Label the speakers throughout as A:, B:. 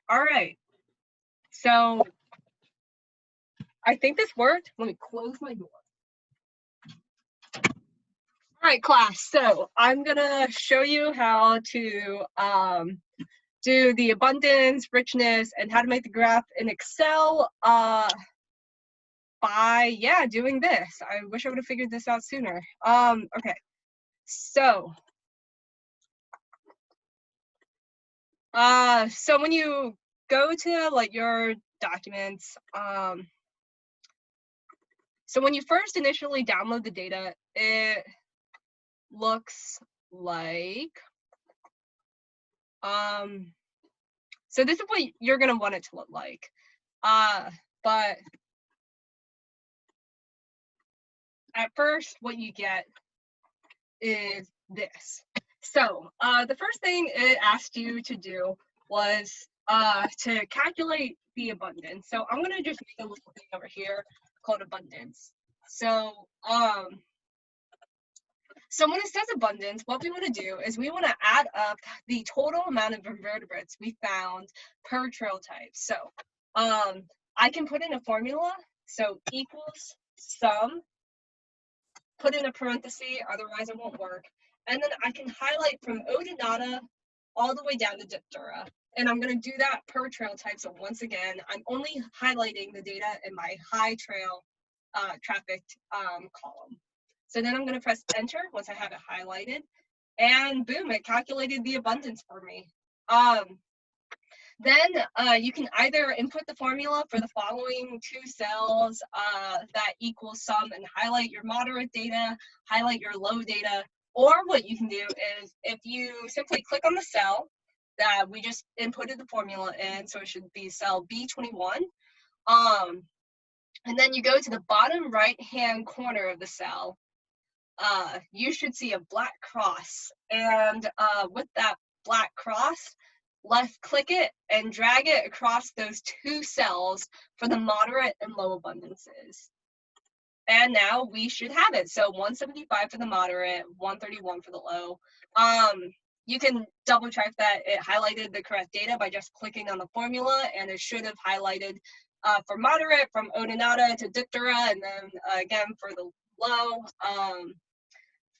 A: All right. So I think this worked. Let me close my door. All right, class. So I'm gonna show you how to do the abundance, richness, and how to make the graph in Excel by doing this. I wish I would have figured this out sooner. Okay. So when you go to like your documents, so when you first initially download the data, it looks like so this is what you're gonna want it to look like. But at first what you get is this. So the first thing it asked you to do was to calculate the abundance. So I'm gonna just make a little thing over here called abundance. So when it says abundance, what we want to do is we want to add up the total amount of invertebrates we found per trail type. So I can put in a formula, so equals sum, put in a parenthesis, otherwise it won't work. And then I can highlight from Odonata all the way down to Diptera. And I'm going to do that per trail type. So once again, I'm only highlighting the data in my high trail trafficked column. So then I'm going to press enter once I have it highlighted. And boom, it calculated the abundance for me. Then you can either input the formula for the following two cells that equal sum and highlight your moderate data, highlight your low data, or what you can do is if you simply click on the cell that we just inputted the formula in, so it should be cell B21, and then you go to the bottom right-hand corner of the cell, you should see a black cross, and with that black cross, left click it and drag it across those two cells for the moderate and low abundances. And now we should have it. So 175 for the moderate, 131 for the low. You can double check that it highlighted the correct data by just clicking on the formula, and it should have highlighted for moderate from Odonata to Diptera, and then again for the low,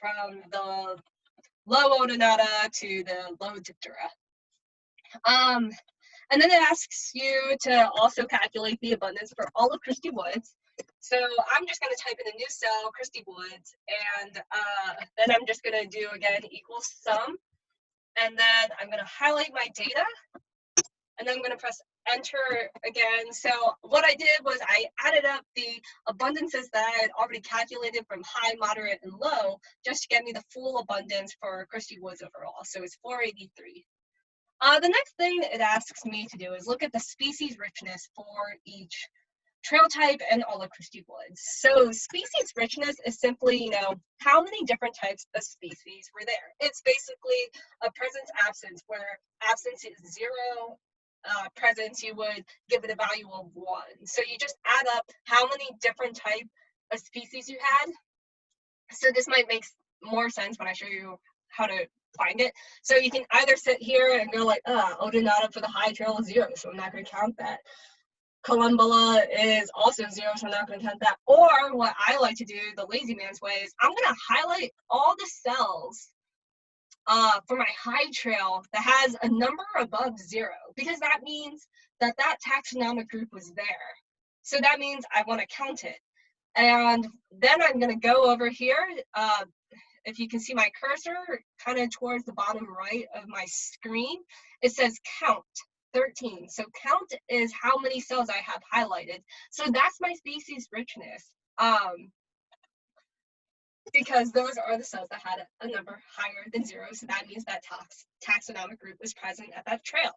A: from the low Odonata to the low Diptera. And then it asks you to also calculate the abundance for all of Christy Woods. So I'm just going to type in a new cell, Christy Woods, and then I'm just going to do, again, equals sum. And then I'm going to highlight my data, and then I'm going to press enter again. So what I did was I added up the abundances that I had already calculated from high, moderate, and low, just to get me the full abundance for Christy Woods overall. So it's 483. The next thing it asks me to do is look at the species richness for each trail type and all of Christy Woods. So species richness is simply, how many different types of species were there. It's basically a presence absence, where absence is 0, presence you would give it a value of 1. So you just add up how many different type of species you had. So this might make more sense when I show you how to find it. So you can either sit here and go like, Odonata for the high trail is 0, so I'm not going to count that. Columbella is also 0, so I'm not going to count that. Or what I like to do, the lazy man's way, is I'm going to highlight all the cells for my high trail that has a number above 0, because that means that that taxonomic group was there. So that means I want to count it. And then I'm going to go over here. If you can see my cursor kind of towards the bottom right of my screen, it says count 13. So count is how many cells I have highlighted. So that's my species richness, because those are the cells that had a number higher than 0. So that means that taxonomic group was present at that trail.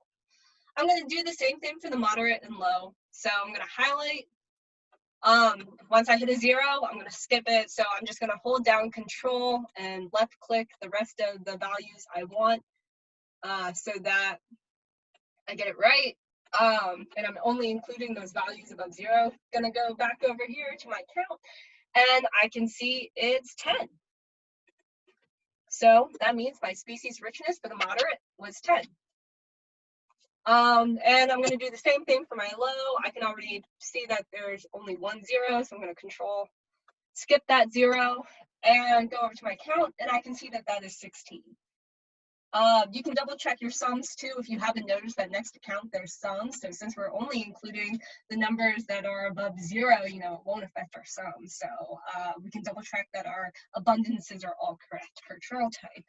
A: I'm going to do the same thing for the moderate and low. So I'm going to highlight. Once I hit a 0, I'm going to skip it. So I'm just going to hold down Control and left click the rest of the values I want, so that I get it right. And I'm only including those values above 0. Going to go back over here to my count, and I can see it's 10. So that means my species richness for the moderate was 10. And I'm going to do the same thing for my low. I can already see that there's only 1 0, so I'm going to control skip that 0 and go over to my count, and I can see that that is 16. You can double check your sums too if you haven't noticed that next to count there's sums. So since we're only including the numbers that are above 0, you know, it won't affect our sums. So we can double check that our abundances are all correct per trail type.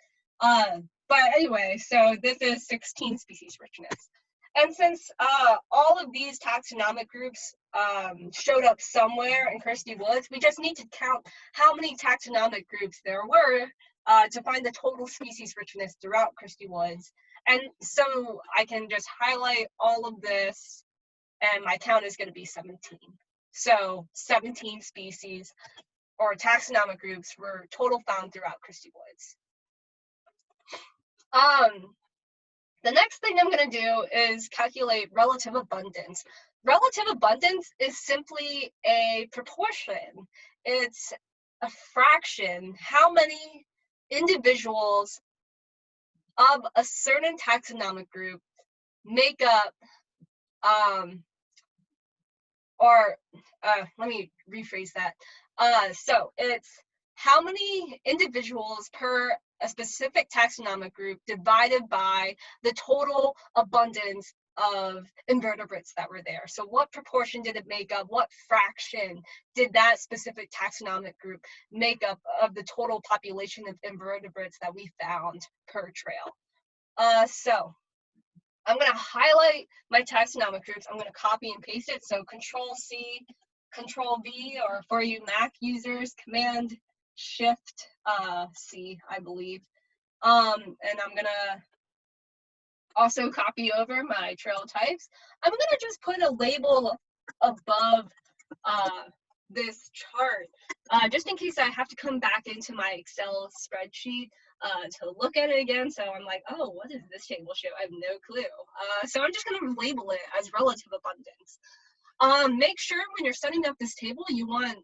A: But anyway, so this is 16 species richness. And since all of these taxonomic groups showed up somewhere in Christy Woods, we just need to count how many taxonomic groups there were to find the total species richness throughout Christy Woods. And so I can just highlight all of this, and my count is going to be 17. So 17 species or taxonomic groups were total found throughout Christy Woods. The next thing I'm going to do is calculate relative abundance. Relative abundance is simply a proportion. It's a fraction. How many individuals of a certain taxonomic group make up, let me rephrase that. So it's how many individuals per a specific taxonomic group divided by the total abundance of invertebrates that were there. So what proportion did it make up? What fraction did that specific taxonomic group make up of the total population of invertebrates that we found per trail? So I'm going to highlight my taxonomic groups. I'm going to copy and paste it. So Control C, Control V, or for you Mac users, Command Shift C, I believe. And I'm going to also copy over my trail types. I'm going to just put a label above this chart, just in case I have to come back into my Excel spreadsheet to look at it again. So I'm like, oh, what does this table show? I have no clue. So I'm just going to label it as relative abundance. Make sure when you're setting up this table, you want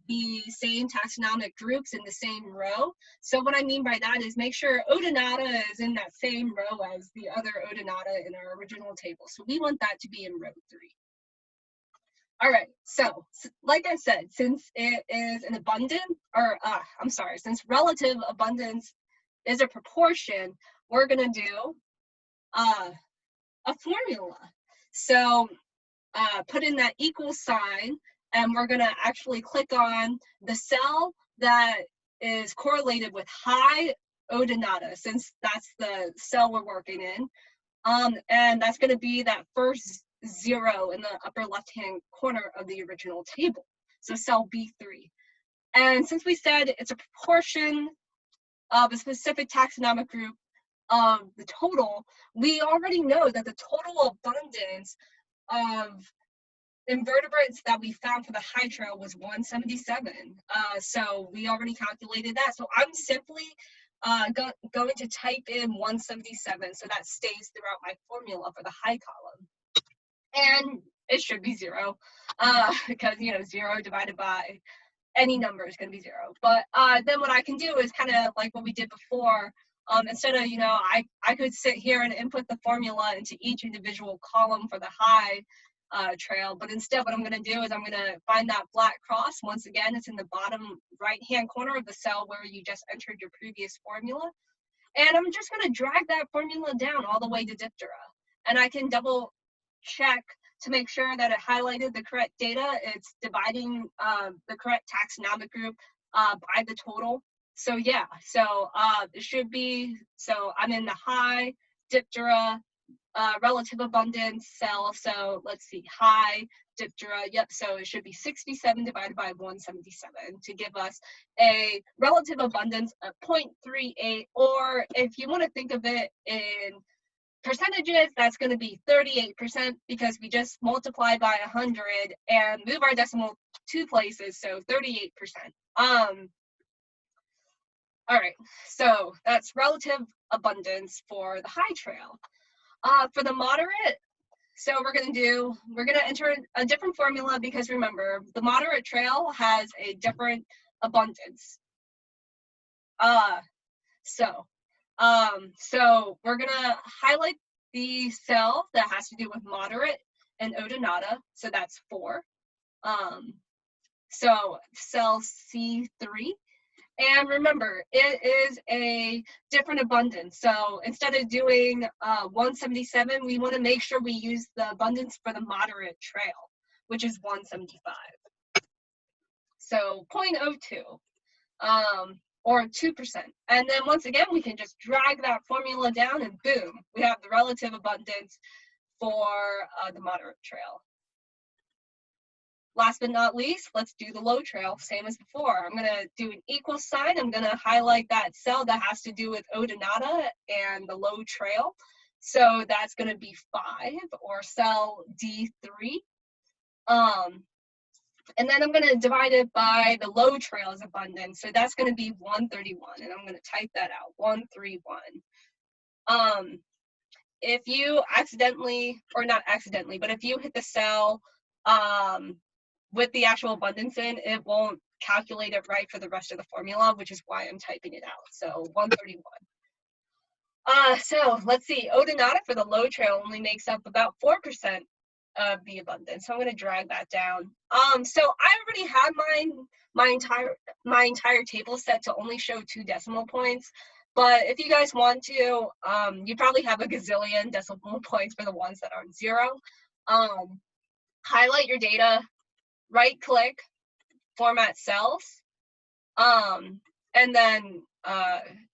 A: the same taxonomic groups in the same row. So what I mean by that is make sure Odonata is in that same row as the other Odonata in our original table. So we want that to be in row 3. All right, so like I said, since it is an abundant, or since relative abundance is a proportion, we're gonna do a formula. So put in that equal sign, and we're gonna actually click on the cell that is correlated with high Odonata, since that's the cell we're working in. And that's gonna be that first 0 in the upper left-hand corner of the original table. So cell B3. And since we said it's a proportion of a specific taxonomic group of the total, we already know that the total abundance of invertebrates that we found for the high trail was 177. So we already calculated that. So I'm simply going to type in 177, so that stays throughout my formula for the high column. And it should be 0, because, you know, 0 divided by any number is going to be 0. But then what I can do is kind of like what we did before. Instead of, you know, I could sit here and input the formula into each individual column for the high trail, but instead what I'm going to do is I'm going to find that black cross. Once again, it's in the bottom right-hand corner of the cell where you just entered your previous formula. And I'm just going to drag that formula down all the way to Diptera. And I can double check to make sure that it highlighted the correct data. It's dividing the correct taxonomic group by the total. So yeah, so it should be, so I'm in the high Diptera relative abundance cell. So let's see, high Diptera, yep, so it should be 67 divided by 177 to give us a relative abundance of 0.38, or if you want to think of it in percentages, that's going to be 38%, because we just multiply by 100 and move our decimal 2 places, so 38%. All right, so that's relative abundance for the high trail. For the moderate, so we're going to enter a different formula, because remember, the moderate trail has a different abundance. So we're going to highlight the cell that has to do with moderate and odonata, so that's 4. So cell C3. And remember, it is a different abundance. So instead of doing 177, we want to make sure we use the abundance for the moderate trail, which is 175. So 0.02, or 2%. And then once again, we can just drag that formula down and boom, we have the relative abundance for the moderate trail. Last but not least, let's do the low trail, same as before. I'm gonna do an equal sign. I'm gonna highlight that cell that has to do with odonata and the low trail. So that's gonna be 5, or cell D3. And then I'm gonna divide it by the low trail's abundance. So that's gonna be 131, and I'm gonna type that out, 131. If you accidentally, or not accidentally, but if you hit the cell with the actual abundance in, it won't calculate it right for the rest of the formula, which is why I'm typing it out. So 131. So let's see, odonata for the low trail only makes up about 4% of the abundance. So I'm going to drag that down. So I already had my entire table set to only show 2 decimal points. But if you guys want to, you probably have a gazillion decimal points for the ones that aren't 0. Highlight your data, right click, format cells, and then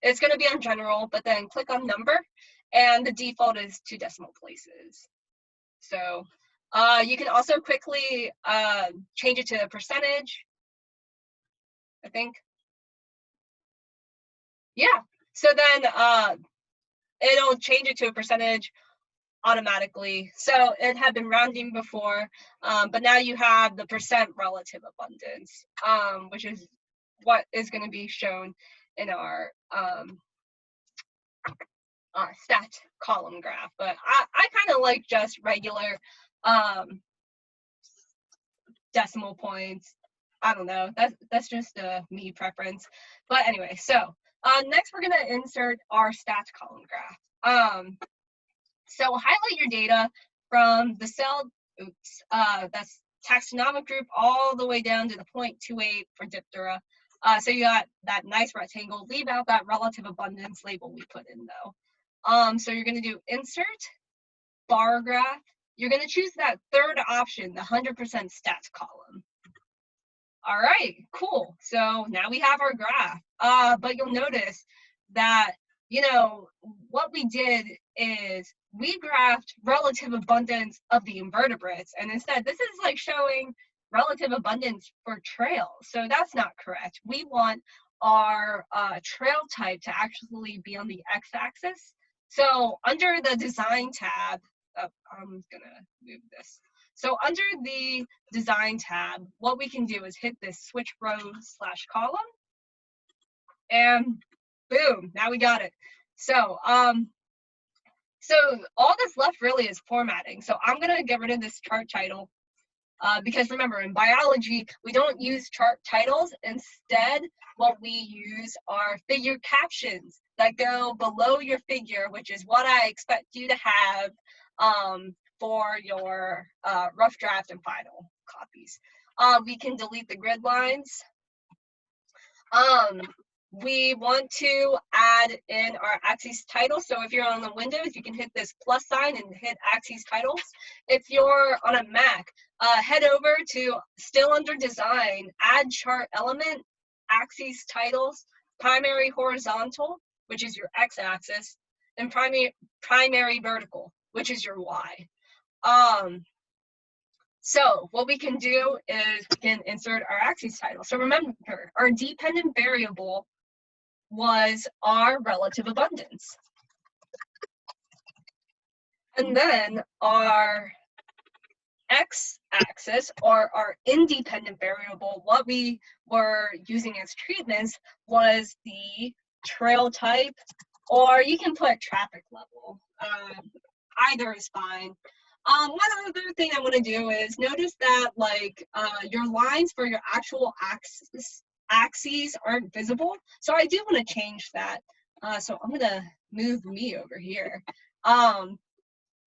A: it's going to be on general, but then click on number, and the default is 2 decimal places. So you can also quickly change it to a percentage, I think. Yeah, so then it'll change it to a percentage automatically. So it had been rounding before, but now you have the percent relative abundance, which is what is going to be shown in our stat column graph. But I kind of like just regular decimal points. I don't know, that's just a me preference. But anyway, so next we're going to insert our stats column graph. So highlight your data from the cell, that's taxonomic group, all the way down to the 0.28 for Diptera. So you got that nice rectangle. Leave out that relative abundance label we put in though. So you're going to do insert, bar graph. You're going to choose that third option, the 100% stats column. All right, cool. So now we have our graph. But you'll notice that, you know, what we did is we graphed relative abundance of the invertebrates, and instead this is like showing relative abundance for trails. So that's not correct. We want our trail type to actually be on the x-axis. So under the design tab, I'm gonna move this. So under the design tab, what we can do is hit this switch row/column, and boom, now we got it. So so all that's left really is formatting. So I'm gonna get rid of this chart title, because remember, in biology, we don't use chart titles. Instead, what we use are figure captions that go below your figure, which is what I expect you to have for your rough draft and final copies. We can delete the grid lines. We want to add in our axes title. So if you're on the Windows, you can hit this plus sign and hit axes titles. If you're on a Mac, head over to, still under design, add chart element, axes titles, primary horizontal, which is your x-axis, and primary vertical, which is your y. So what we can do is we can insert our axes title. So remember, our dependent variable was our relative abundance. And then our x-axis, or our independent variable, what we were using as treatments, was the trail type, or you can put traffic level. Either is fine. One other thing I want to do is notice that like your lines for your actual axes aren't visible. So I do want to change that. So I'm going to move me over here.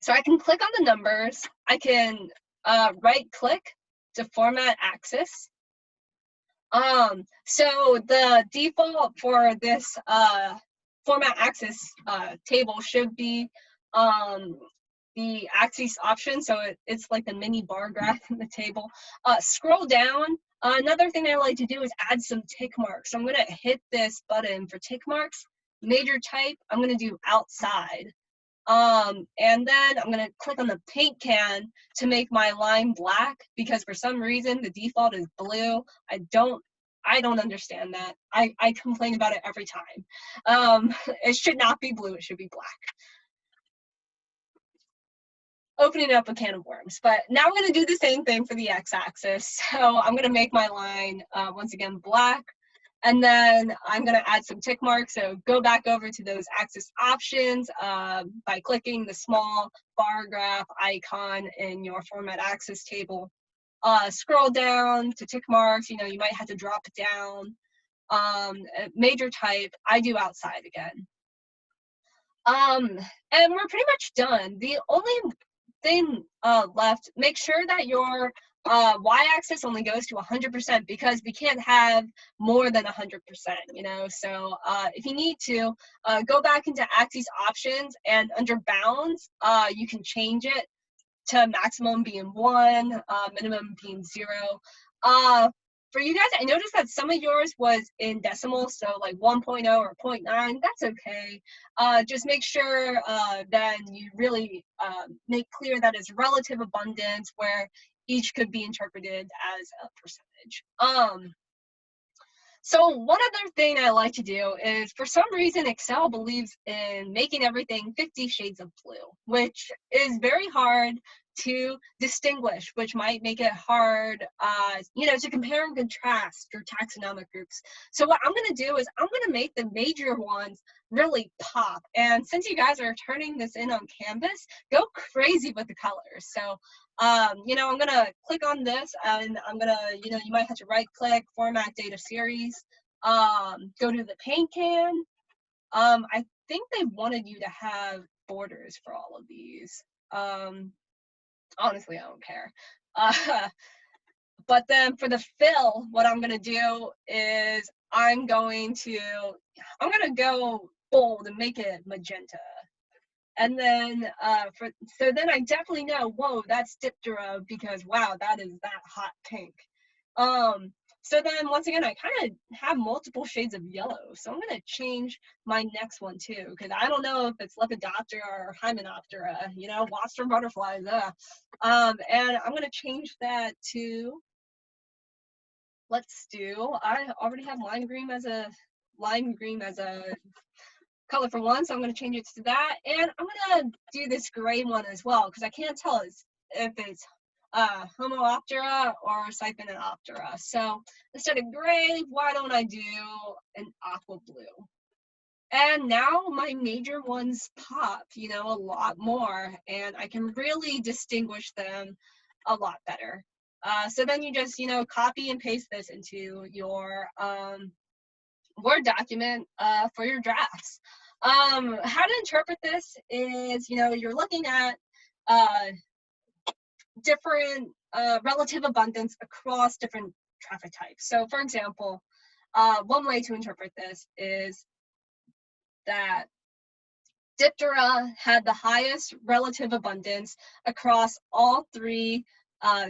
A: So I can click on the numbers. I can right click to format axis. So the default for this format axis table should be the axis option. So it's like the mini bar graph in the table. Scroll down. Another thing I like to do is add some tick marks. So I'm going to hit this button for tick marks. Major type, I'm going to do outside. And then I'm going to click on the paint can to make my line black, because for some reason the default is blue. I don't understand that. I complain about it every time. It should not be blue, it should be black. Opening up a can of worms. But now I'm going to do the same thing for the x-axis. So I'm going to make my line once again black, and then I'm going to add some tick marks. So go back over to those axis options by clicking the small bar graph icon in your format axis table. Scroll down to tick marks. You know, you might have to drop it down. Major type, I do outside again. And we're pretty much done. The only thing left, make sure that your y-axis only goes to 100%, because we can't have more than 100%, you know. So if you need to, go back into axis options, and under bounds, you can change it to maximum being 1, minimum being 0. For you guys, I noticed that some of yours was in decimals, so like 1.0 or 0.9, that's okay. Just make sure then you really make clear that it's relative abundance, where each could be interpreted as a percentage. So one other thing I like to do is, for some reason, Excel believes in making everything 50 shades of blue, which is very hard to distinguish, which might make it hard, you know, to compare and contrast your taxonomic groups. So what I'm going to do is I'm going to make the major ones really pop. And since you guys are turning this in on Canvas, go crazy with the colors. So you know, I'm gonna click on this, and I'm gonna, you know, you might have to right click, format data series, go to the paint can. I think they wanted you to have borders for all of these. Honestly, I don't care. But then for the fill, what I'm gonna do is I'm gonna go bold and make it magenta. And then so then I definitely know, whoa, that's Diptera, because wow, that is that hot pink. So then once again, I kind of have multiple shades of yellow. So I'm gonna change my next one too, because I don't know if it's Lepidoptera or Hymenoptera, you know, wasps or butterflies. And I'm gonna change that to, I already have lime green as a color for one, so I'm going to change it to that. And I'm going to do this gray one as well, because I can't tell if it's Homooptera or Siphonoptera. So instead of gray, why don't I do an aqua blue? And now my major ones pop, you know, a lot more, and I can really distinguish them a lot better. So then you just, you know, copy and paste this into your Word document for your drafts. How to interpret this is, you know, you're looking at different relative abundance across different traffic types. So for example, one way to interpret this is that Diptera had the highest relative abundance across all 3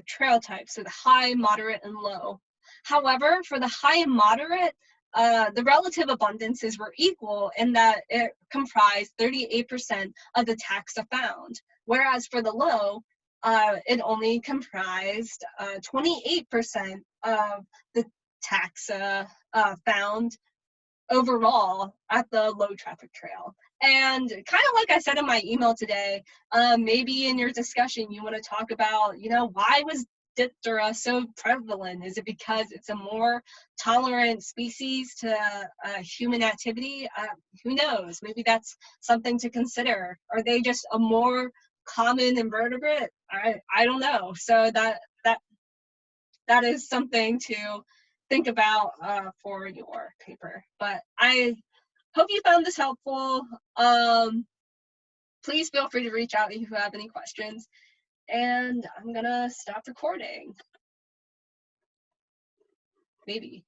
A: trail types, so the high, moderate, and low. However, for the high and moderate, the relative abundances were equal in that it comprised 38% of the taxa found, whereas for the low, it only comprised 28% of the taxa found overall at the low traffic trail. And kind of like I said in my email today, maybe in your discussion you want to talk about, you know, why was Diptera so prevalent? Is it because it's a more tolerant species to human activity? Who knows? Maybe that's something to consider. Are they just a more common invertebrate? I don't know. So that is something to think about for your paper. But I hope you found this helpful. please feel free to reach out if you have any questions. And I'm gonna stop recording. Maybe.